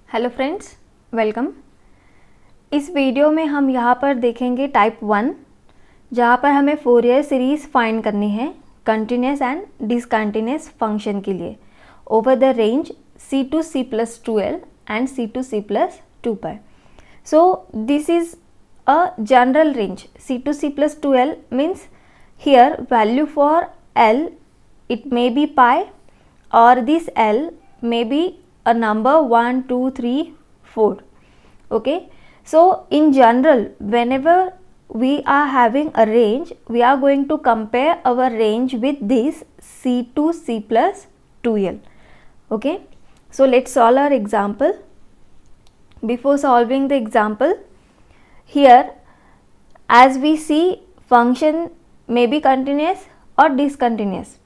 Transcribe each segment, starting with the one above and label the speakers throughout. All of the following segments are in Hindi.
Speaker 1: Hello friends, welcome. इस वीडियो में हम यहाँ पर देखेंगे टाइप 1, जहाँ पर हमें फोरियर सीरीज़ फाइंड करनी है कंटिन्यूस एंड डिसकंटिन्यूस फंक्शन के लिए over the range c to c+2l and c to c+2π. So this is a general range. c to c+2l means here value for l it may be pi or this l may be a number 1 2 3 4. Okay, so in general whenever we are having a range, we are going to compare our range with this c to c+2l. Okay, so let's solve our example. Before solving the example, here as we see function may be continuous or discontinuous.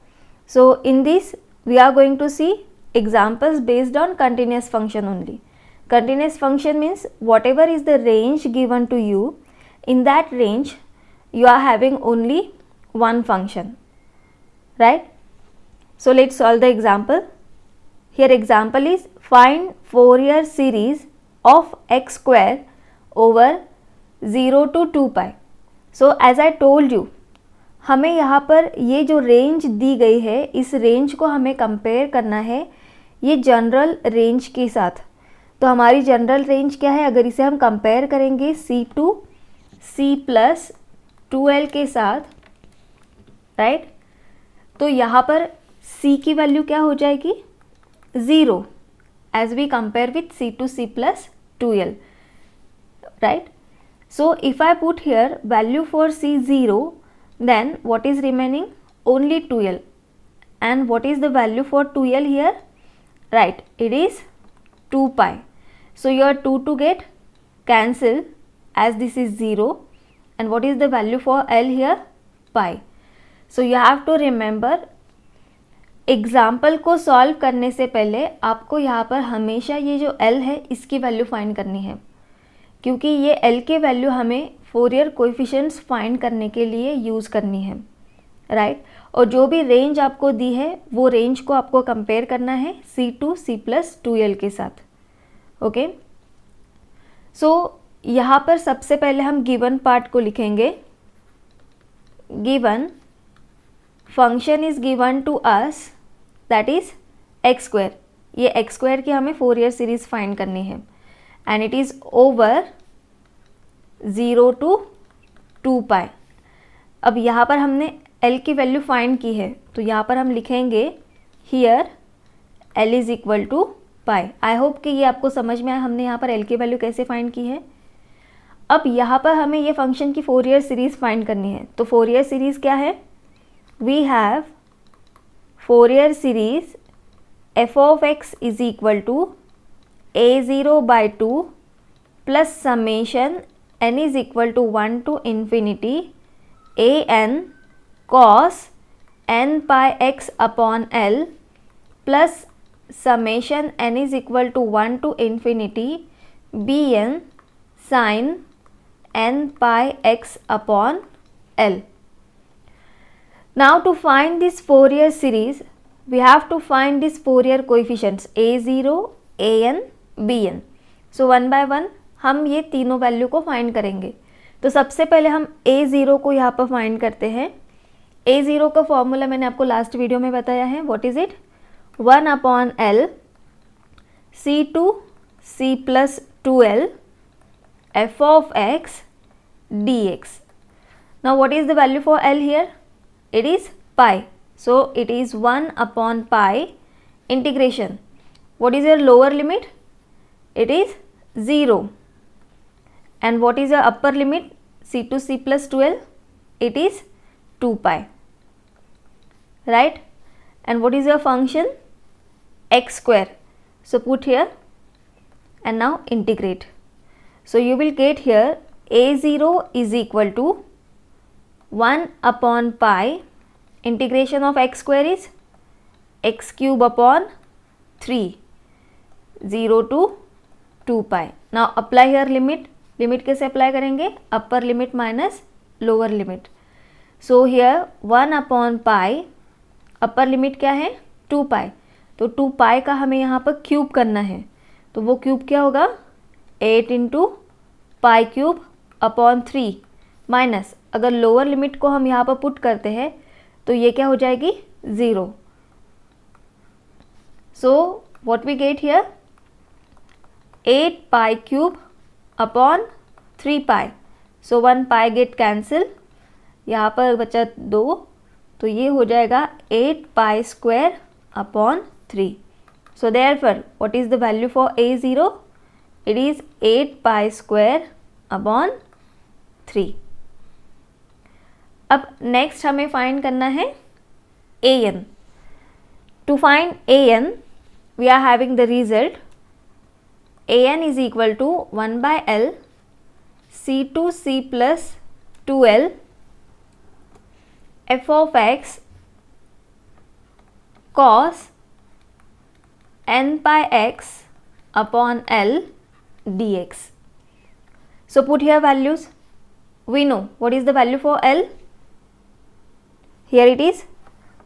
Speaker 1: So in this we are going to see examples based on continuous function only. Continuous function means whatever is the range given to you, in that range you are having only one function, right? So let's solve the example. Here example is find Fourier series of x square over 0 to 2π. So as I told you, हमें यहाँ पर ये जो रेंज दी गई है, इस रेंज को हमें कंपेयर करना है ये जनरल रेंज के साथ. तो हमारी जनरल रेंज क्या है, अगर इसे हम कंपेयर करेंगे c to c+2l के साथ, राइट, तो यहाँ पर c की वैल्यू क्या हो जाएगी 0 as we compare with c to c+2l, right? So if I put here value for c 0, then what is remaining? Only 2l. And what is the value for 2l here? Right, it is 2π. So your 2 to get cancel as this is 0. And what is the value for l here? Pi. So you have to remember, example को सॉल्व करने से पहले आपको यहाँ पर हमेशा ये जो l है इसकी वैल्यू फाइंड करनी है, क्योंकि ये l के वैल्यू हमें फोरियर कोएफिशिएंट्स फाइंड करने के लिए यूज़ करनी है, राइट? और जो भी रेंज आपको दी है वो रेंज को आपको कंपेयर करना है c to c+2l के साथ. ओके, सो यहाँ पर सबसे पहले हम गिवन पार्ट को लिखेंगे. Given function is given to us, that is x square. ये एक्स स्क्वायर की हमें फोरियर सीरीज फाइंड करनी है and it is over 0 to 2π. अब यहाँ पर हमने l की वैल्यू फाइंड की है, तो यहाँ पर हम लिखेंगे here l is equal to pi. I hope कि ये आपको समझ में आया हमने यहाँ पर l की वैल्यू कैसे फाइंड की है. अब यहाँ पर हमें ये फंक्शन की फोरियर सीरीज फाइंड करनी है. तो फोरियर सीरीज क्या है? We have Fourier series f of x is equal to a0/2 plus summation n is equal to 1 to infinity an cos n pi x upon l plus summation n is equal to 1 to infinity bn sin n pi x upon l. Now to find this Fourier series, we have to find this Fourier coefficients a0, an, bn. So one by one हम ये तीनों वैल्यू को फाइंड करेंगे. तो सबसे पहले हम a0 को यहाँ पर फाइंड करते हैं. a0 का फॉर्मूला मैंने आपको लास्ट वीडियो में बताया है. What is it? 1/l c to c+2l f of x dx. Now what is the value for l here? It is pi. So it is 1/pi integration. What is your lower limit? It is 0. And what is your upper limit? c to c+2l? It is 2π, right? And what is your function? x square. So put here and now integrate. So you will get here a0 is equal to 1/pi integration of x square is x cube upon 3, 0 to 2π. Now apply here limit. Limit कैसे अप्लाई करेंगे? Upper limit minus lower limit. So here 1/pi, upper limit क्या है 2π, तो 2π का हमें यहाँ पर क्यूब करना है. तो वो क्यूब क्या होगा 8 into pi cube upon 3 minus अगर लोअर लिमिट को हम यहाँ पर पुट करते हैं तो ये क्या हो जाएगी 0. So what we get here 8 pi cube upon 3 pi. So 1 pi get cancel, यहाँ पर बचा 2, तो ये हो जाएगा 8 pi square upon 3. So therefore what is the value for A0? It is 8 pi square upon 3. अब नेक्स्ट हमें फाइंड करना है an. To find an we are having the result an is equal to 1 by l c2c plus 2l f of x cos n pi x upon l dx. So put here values. We know what is the value for l. Here it is.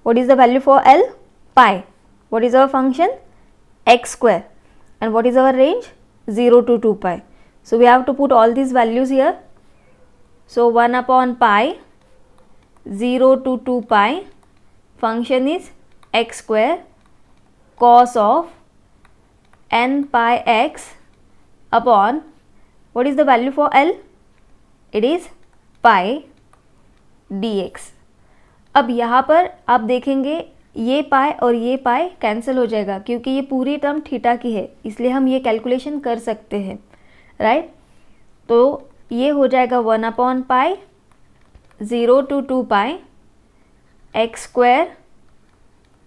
Speaker 1: What is the value for l? Pi. What is our function? X square. And what is our range? 0 to 2 pi. So we have to put all these values here. So 1 upon pi, 0 to 2 pi, function is x square cos of n pi x upon, what is the value for l? It is pi dx. अब यहाँ पर आप देखेंगे ये पाई और ये पाई कैंसिल हो जाएगा क्योंकि ये पूरी टर्म थीटा की है, इसलिए हम ये कैलकुलेशन कर सकते हैं, राइट. तो ये हो जाएगा 1 upon pi 0 to 2 pi x square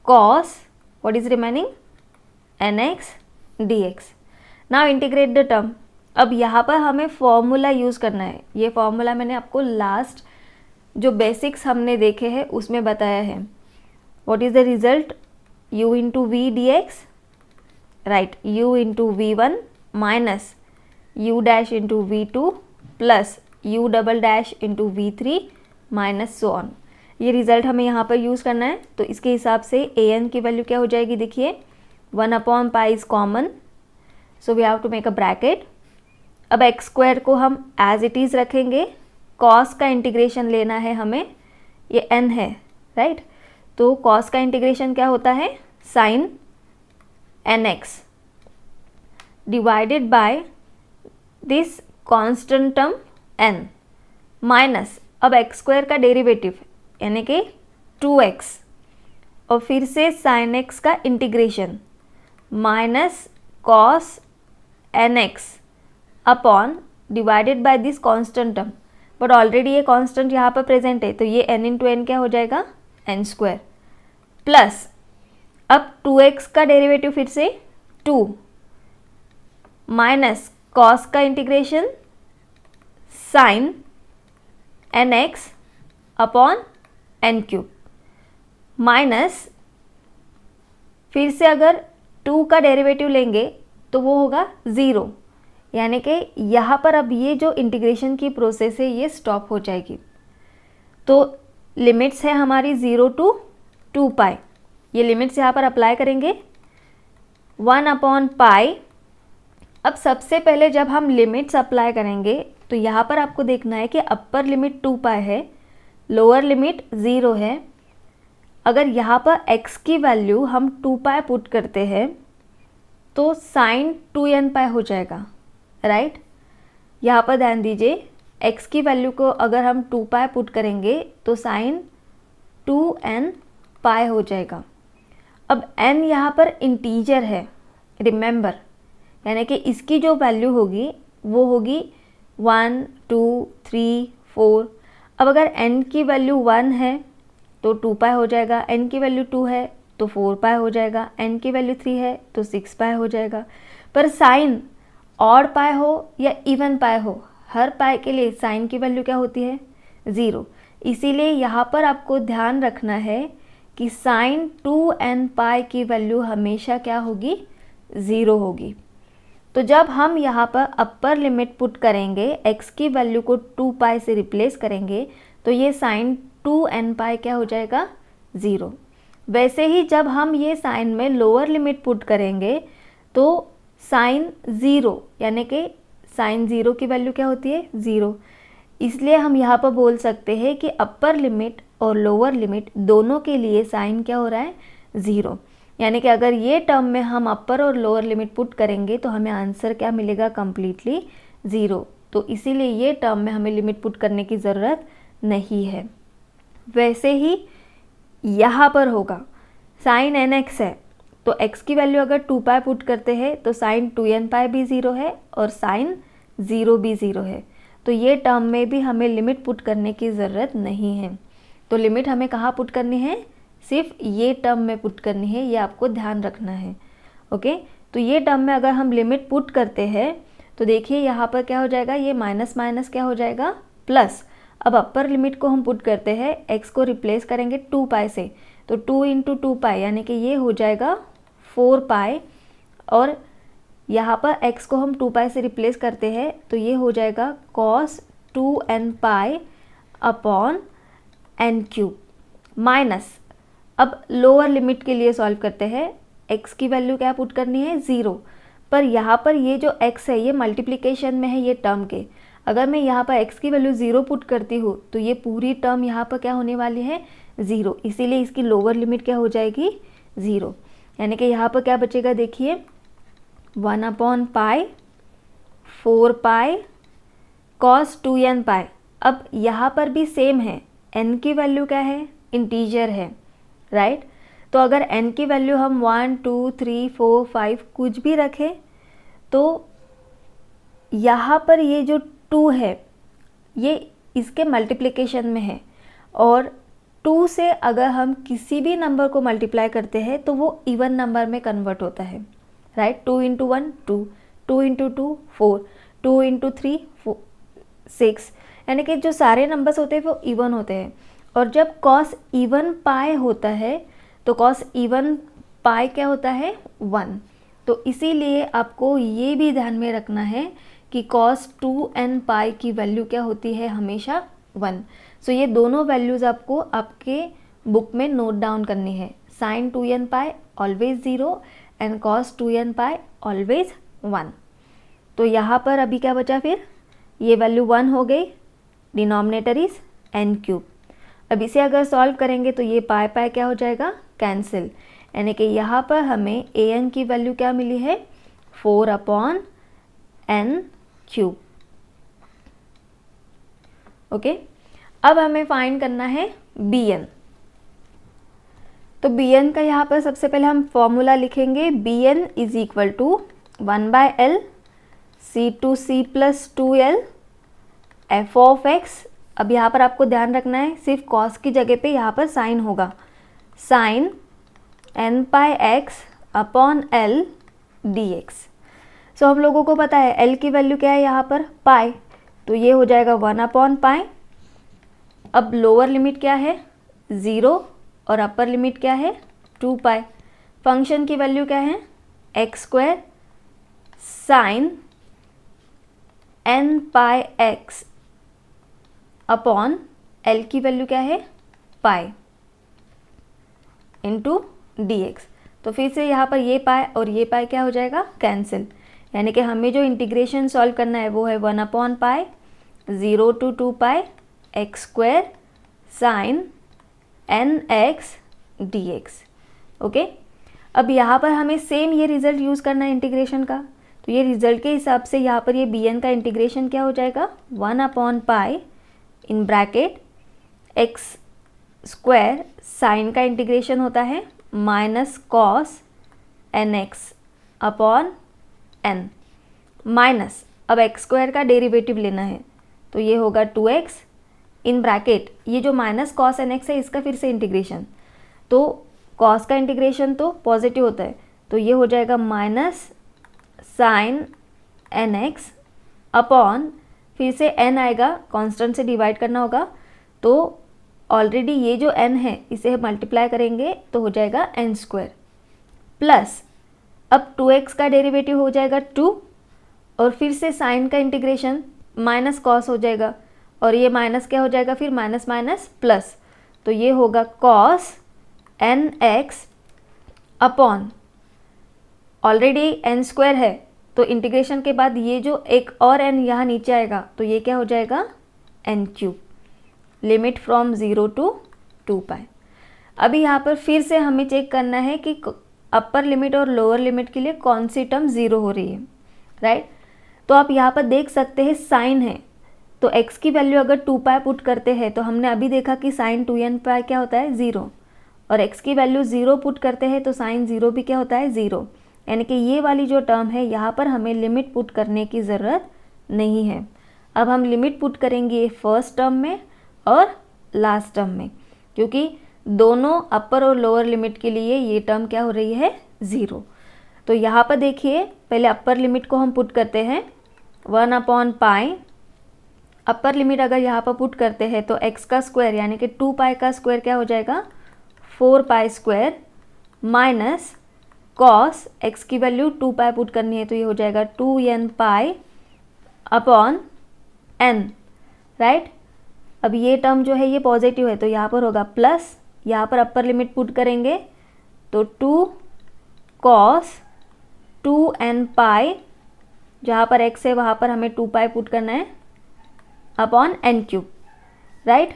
Speaker 1: cos what is remaining nx dx. Now integrate the term. अब यहाँ पर हमें फॉर्मूला यूज़ करना है. ये फॉर्मूला मैंने आपको लास्ट जो बेसिक्स हमने देखे हैं उसमें बताया है. What is the result? u into v d x, right, u into v one minus u dash into v two plus u double dash into v three minus so on. ये रिजल्ट हमें यहाँ पर यूज़ करना है. तो इसके हिसाब से an की वैल्यू क्या हो जाएगी? देखिए 1 upon pi is common, so we have to make a bracket. अब एक्स स्क्वायर को हम एज इट इज़ रखेंगे. कॉस का इंटीग्रेशन लेना है हमें, ये n है, राइट. तो कॉस का इंटीग्रेशन क्या होता है? Sine nx divided by this constant term n minus अब एक्स स्क्वायर का डेरिवेटिव यानी कि 2x और फिर से साइन x का integration minus cos nx upon divided by this constant term. But already ये कांस्टेंट यहाँ पर प्रेजेंट है तो ये n इंटू एन क्या हो जाएगा? n स्क्वायर प्लस अब 2x का डेरिवेटिव फिर से 2 माइनस कॉस का integration sine nx upon n cube minus फिर से अगर 2 का डेरिवेटिव लेंगे तो वो होगा 0, यानी कि यहाँ पर अब ये जो इंटीग्रेशन की प्रोसेस है ये स्टॉप हो जाएगी. तो लिमिट्स है हमारी 0 to 2 पाई. ये लिमिट्स यहाँ पर अप्लाई करेंगे 1 अपॉन पाई. अब सबसे पहले जब हम लिमिट्स अप्लाई करेंगे तो यहाँ पर आपको देखना है कि अपर लिमिट 2 पाई है, लोअर लिमिट 0 है. अगर यहाँ पर x की वैल्यू हम 2 पाई पुट करते हैं तो साइन 2n पाई हो जाएगा, राइट. यहाँ पर ध्यान दीजिए x की वैल्यू को अगर हम 2 पाई पुट करेंगे तो साइन 2n पाई हो जाएगा. अब n यहाँ पर इंटीजर है, रिमेंबर, यानी कि इसकी जो वैल्यू होगी वो होगी 1 2 3 4. अब अगर n की वैल्यू 1 है तो 2 पाई हो जाएगा, n की वैल्यू 2 है तो 4 पाई हो जाएगा, n की वैल्यू 3 है तो 6 पाई हो जाएगा. पर साइन ऑड पाई हो या इवन पाई हो, हर पाई के लिए साइन की वैल्यू क्या होती है? 0. इसीलिए यहाँ पर आपको ध्यान रखना है कि साइन 2n पाई की वैल्यू हमेशा क्या होगी? 0 होगी. तो जब हम यहाँ पर अपर लिमिट पुट करेंगे, x की वैल्यू को 2 पाई से रिप्लेस करेंगे तो ये साइन 2n पाई क्या हो जाएगा? 0. वैसे ही जब हम ये साइन में लोअर लिमिट पुट करेंगे तो साइन ज़ीरो, यानी कि साइन ज़ीरो की वैल्यू क्या होती है, ज़ीरो। इसलिए हम यहाँ पर बोल सकते हैं कि अपर लिमिट और लोअर लिमिट दोनों के लिए साइन क्या हो रहा है, ज़ीरो। यानी कि अगर ये टर्म में हम अपर और लोअर लिमिट पुट करेंगे तो हमें आंसर क्या मिलेगा, कम्प्लीटली ज़ीरो। तो इसीलिए ये टर्म में हमें लिमिट पुट करने की ज़रूरत नहीं है। वैसे ही यहाँ पर होगा, साइन एन एक्स है तो x की वैल्यू अगर 2 पाई पुट करते हैं तो साइन 2n पाई भी ज़ीरो है और साइन ज़ीरो भी ज़ीरो है। तो ये टर्म में भी हमें लिमिट पुट करने की ज़रूरत नहीं है। तो लिमिट हमें कहाँ पुट करनी है, सिर्फ ये टर्म में पुट करनी है, ये आपको ध्यान रखना है। ओके, तो ये टर्म में अगर हम लिमिट पुट करते हैं तो देखिए यहाँ पर क्या हो जाएगा, ये माइनस माइनस क्या हो जाएगा, प्लस। अब अपर लिमिट को हम पुट करते हैं, x को रिप्लेस करेंगे 2 पाई से, तो 2 इंटू 2 पाई यानी कि ये हो जाएगा 4 पाई, और यहाँ पर x को हम 2 पाई से रिप्लेस करते हैं तो ये हो जाएगा cos 2n pi upon n cube, minus. अब लोअर लिमिट के लिए सॉल्व करते हैं, x की वैल्यू क्या पुट करनी है, ज़ीरो। पर यहाँ पर ये जो x है ये मल्टीप्लिकेशन में है ये टर्म के, अगर मैं यहाँ पर x की वैल्यू ज़ीरो पुट करती हूँ तो ये पूरी टर्म यहाँ पर क्या होने वाली है, ज़ीरो। इसीलिए इसकी लोअर लिमिट क्या हो जाएगी, ज़ीरो। यानी कि यहाँ पर क्या बचेगा, देखिए 1 अपॉन पाई 4 पाई कॉस 2n पाई। अब यहाँ पर भी सेम है, n की वैल्यू क्या है, इंटीजर है, राइट। तो अगर n की वैल्यू हम 1 2 3 4 5 कुछ भी रखें तो यहाँ पर ये जो 2 है ये इसके मल्टीप्लिकेशन में है, और 2 से अगर हम किसी भी नंबर को मल्टीप्लाई करते हैं तो वो इवन नंबर में कन्वर्ट होता है, राइट। 2 इंटू 1 2, 2 इंटू 2 4, 2 इंटू 3 6, यानी कि जो सारे नंबर्स होते हैं वो इवन होते हैं। और जब कॉस इवन पाई होता है तो कॉस इवन पाई क्या होता है, 1। तो इसीलिए आपको ये भी ध्यान में रखना है कि कॉस 2n पाई की वैल्यू क्या होती है, हमेशा 1। सो ये दोनों वैल्यूज़ आपको आपके बुक में नोट डाउन करनी है, sine 2n pi always 0 and cos 2n pi always 1। तो यहाँ पर अभी क्या बचा, फिर ये वैल्यू 1 हो गई, डिनोमिनेटर इज n क्यूब। अब इसे अगर सॉल्व करेंगे तो ये पाई पाई क्या हो जाएगा, कैंसिल, यानी कि यहाँ पर हमें an की वैल्यू क्या मिली है, 4 अपॉन n क्यूब। ओके, अब हमें फाइंड करना है bn। तो bn का यहाँ पर सबसे पहले हम फॉर्मूला लिखेंगे, bn is equal to 1/l c2c plus 2l f of x। अब यहाँ पर आपको ध्यान रखना है, सिर्फ कॉस की जगह पे यहाँ पर साइन होगा, साइन n पाई x अपॉन l dx। सो हम लोगों को पता है l की वैल्यू क्या है यहाँ पर, पाई, तो ये हो जाएगा 1 अपॉन पाई। अब लोअर लिमिट क्या है, 0, और अपर लिमिट क्या है, 2 पाई। फंक्शन की वैल्यू क्या है, एक्स स्क्वायर साइन n पाई x अपॉन l की वैल्यू क्या है, पाई इंटू dx। तो फिर से यहाँ पर ये पाई और ये पाई क्या हो जाएगा, कैंसिल, यानी कि हमें जो इंटीग्रेशन सॉल्व करना है वो है 1 upon pi 0 to 2 pi x square sine nx dx। Okay, अब यहाँ पर हमें सेम ये रिजल्ट यूज़ करना है इंटीग्रेशन का, तो ये रिजल्ट के हिसाब से यहाँ पर ये bn का इंटीग्रेशन क्या हो जाएगा, 1 upon pi in bracket x square, sine का इंटीग्रेशन होता है minus cos nx upon n, minus, अब एक्स स्क्वायर का डेरिवेटिव लेना है तो ये होगा 2x इन ब्रैकेट, ये जो माइनस कॉस nx है इसका फिर से इंटीग्रेशन, तो कॉस का इंटीग्रेशन तो पॉजिटिव होता है, तो ये हो जाएगा माइनस साइन nx अपॉन, फिर से n आएगा, कांस्टेंट से डिवाइड करना होगा, तो ऑलरेडी ये जो n है इसे मल्टीप्लाई करेंगे तो हो जाएगा n स्क्वायर, प्लस अब 2x का डेरिवेटिव हो जाएगा 2, और फिर से साइन का इंटीग्रेशन माइनस कॉस हो जाएगा, और ये माइनस क्या हो जाएगा, फिर माइनस माइनस प्लस, तो ये होगा cos nx upon, already n square है तो इंटीग्रेशन के बाद ये जो एक और n यहाँ नीचे आएगा तो ये क्या हो जाएगा n³, लिमिट फ्रॉम 0 to 2π। अभी यहाँ पर फिर से हमें चेक करना है कि अपर लिमिट और लोअर लिमिट के लिए कौन सी टर्म 0 हो रही है, राइट। तो आप यहाँ पर देख सकते हैं साइन है, तो x की वैल्यू अगर 2π पुट करते हैं तो हमने अभी देखा कि साइन 2nπ क्या होता है 0, और x की वैल्यू 0 पुट करते हैं तो साइन 0 भी क्या होता है 0, यानी कि ये वाली जो टर्म है यहाँ पर हमें लिमिट पुट करने की ज़रूरत नहीं है। अब हम लिमिट पुट करेंगे फर्स्ट टर्म में और लास्ट टर्म में, क्योंकि दोनों अपर और लोअर लिमिट के लिए ये टर्म क्या हो रही है 0। तो यहाँ पर देखिए पहले अपर लिमिट को हम पुट करते हैं 1/π। अपर लिमिट अगर यहाँ पर पुट करते हैं तो x का स्क्वायर यानी कि 2π का स्क्वायर क्या हो जाएगा 4π² माइनस कॉस x की वैल्यू 2π पुट करनी है तो ये हो जाएगा 2nπ/n, राइट। अब ये टर्म जो है ये पॉजिटिव है तो यहाँ पर होगा प्लस, यहाँ पर अपर लिमिट पुट करेंगे तो 2 cos 2nπ, जहाँ पर x है वहाँ पर हमें 2π पुट करना है n³, राइट।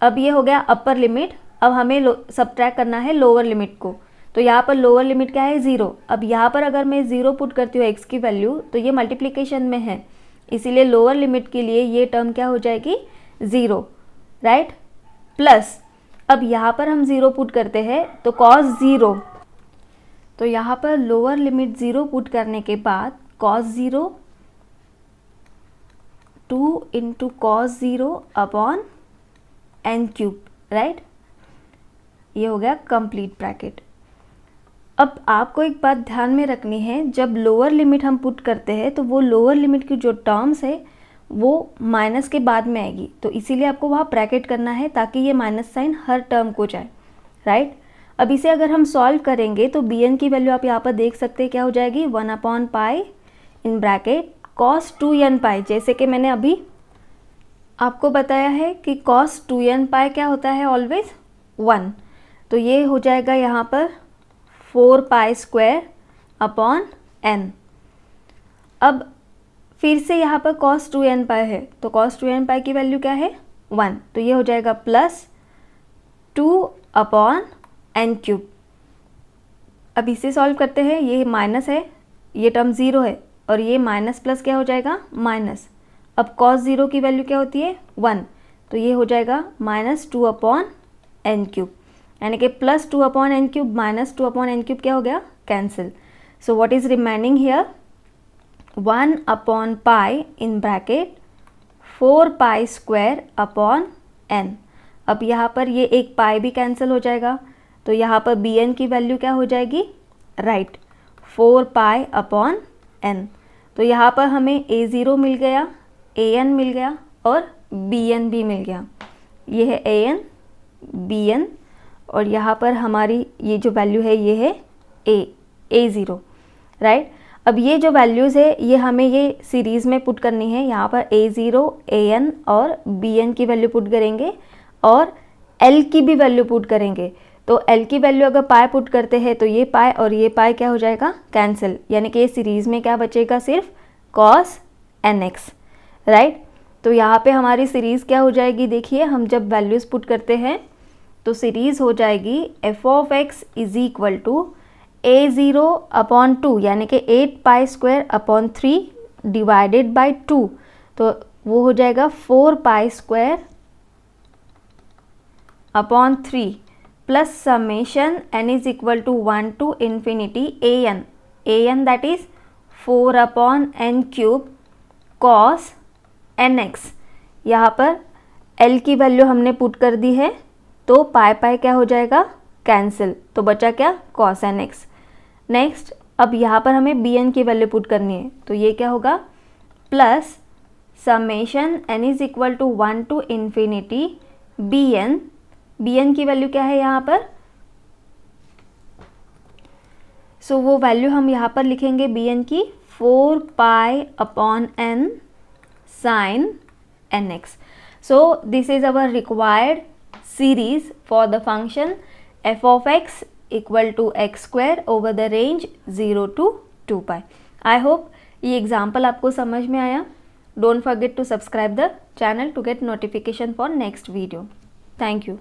Speaker 1: अब ये हो गया अपर लिमिट। अब हमें सब्ट्रैक्ट करना है लोअर लिमिट को, तो यहाँ पर लोअर लिमिट क्या है 0। अब यहाँ पर अगर मैं 0 पुट करती हूँ x की वैल्यू तो ये मल्टीप्लिकेशन में है, इसीलिए लोअर लिमिट के लिए ये टर्म क्या हो जाएगी 0, राइट। प्लस अब यहाँ पर हम 0 पुट करते हैं तो cos 0, तो यहाँ पर लोअर लिमिट 0 पुट करने के बाद cos 0 2 × cos 0/n³, राइट। ये हो गया कंप्लीट ब्रैकेट। अब आपको एक बात ध्यान में रखनी है, जब लोअर लिमिट हम पुट करते हैं तो वो लोअर लिमिट की जो टर्म्स है वो माइनस के बाद में आएगी, तो इसीलिए आपको वहाँ ब्रैकेट करना है ताकि ये माइनस साइन हर टर्म को जाए, राइट। अब इसे अगर हम सॉल्व करेंगे तो bn की वैल्यू आप यहाँ पर देख सकते हैं क्या हो जाएगी 1/π इन ब्रैकेट cos 2nπ, जैसे कि मैंने अभी आपको बताया है कि cos 2nπ क्या होता है ऑलवेज 1, तो ये हो जाएगा यहाँ पर 4π²/n। अब फिर से यहाँ पर cos 2nπ है तो cos 2nπ की वैल्यू क्या है 1, तो ये हो जाएगा प्लस 2/n³। अब इसे सॉल्व करते हैं, ये माइनस है, ये टर्म 0 है और ये माइनस प्लस क्या हो जाएगा माइनस। अब cos 0 की वैल्यू क्या होती है 1, तो ये हो जाएगा -2/n³, यानी कि प्लस 2/n³ माइनस 2/n³ क्या हो गया cancel. So what is remaining here 1/π in bracket 4π²/n। अब यहाँ पर ये एक पाई भी कैंसिल हो जाएगा, तो यहाँ पर bn की वैल्यू क्या हो जाएगी राइट 4π/n। तो यहाँ पर हमें a0 मिल गया, an मिल गया और bn भी मिल गया। ये है an bn और यहाँ पर हमारी ये जो वैल्यू है ये है a0, राइट। अब ये जो वैल्यूज़ है ये हमें ये सीरीज़ में पुट करनी है। यहाँ पर a0 an और bn की वैल्यू पुट करेंगे और l की भी वैल्यू पुट करेंगे। तो l की वैल्यू अगर पाई पुट करते हैं तो ये पाई और ये पाई क्या हो जाएगा कैंसिल, यानी कि ये सीरीज़ में क्या बचेगा सिर्फ cos nx, राइट। तो यहाँ पे हमारी सीरीज़ क्या हो जाएगी, देखिए हम जब वैल्यूज़ पुट करते हैं तो सीरीज़ हो जाएगी f(x) = a0/2 यानी कि 8π² 3 डिवाइडेड बाई 2, तो वो हो जाएगा 4π² 3 plus summation n = 1 to infinity an that is 4/n³ cos nx। यहाँ पर l की वैल्यू हमने पुट कर दी है तो पाई पाई क्या हो जाएगा कैंसिल, तो बचा क्या cos nx। नेक्स्ट अब यहाँ पर हमें bn की वैल्यू पुट करनी है, तो ये क्या होगा plus summation n = 1 to infinity bn की वैल्यू क्या है यहाँ पर, सो वो वैल्यू हम यहाँ पर लिखेंगे bn की 4π/n sin nx। So this is our required series for the function f(x) = x² over the range 0 to 2π। I hope ये एग्जाम्पल आपको समझ में आया? Don't forget to subscribe the channel to get notification for next video. Thank you.